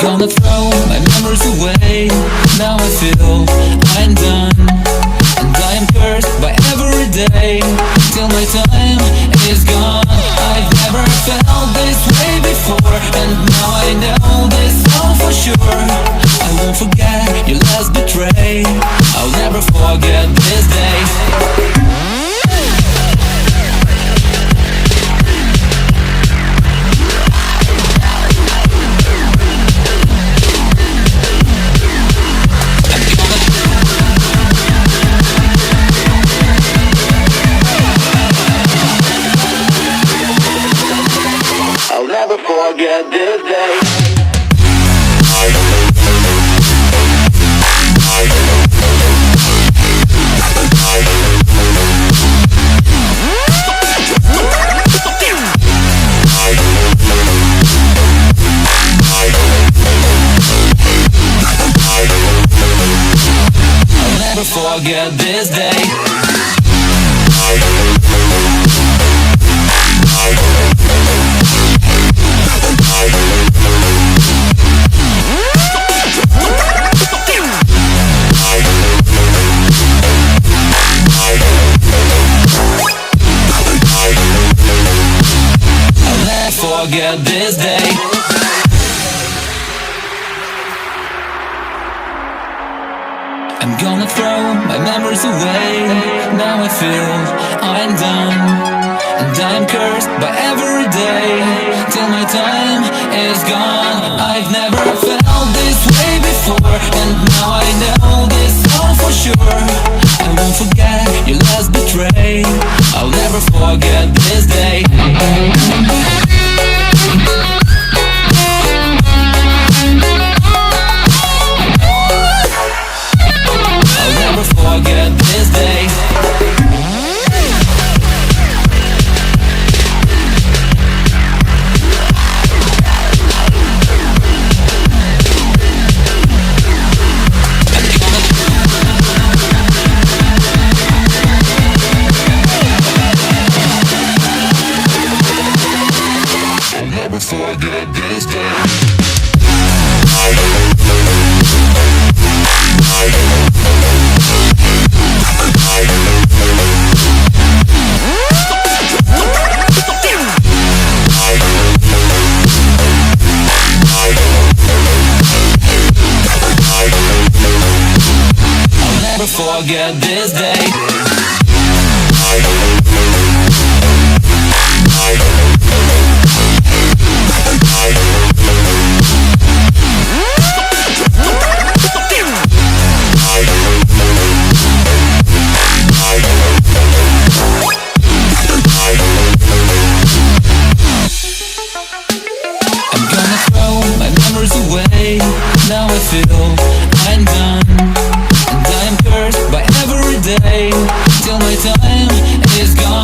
gonna throw my memories away. Now I feel I'm done, and I am cursed by every day till my time is gone. I've never felt this way before, and now I know this all for sure. I won't forget your last betray. I'll never forget this day. I'll never forget this day. I'll never forget this day. Forget this day. I'm gonna throw my memories away. Now I feel I'm done, and I'm cursed by every day till my time is gone. I've never felt this way before, and now I know this all for sure. I won't forget your last betray. I'll never forget this day. Forget this day. I'll never forget this day. Forget this day. I'm gonna throw my memories away. Now I feel I'm done, and I am cursed by every day till my time is gone.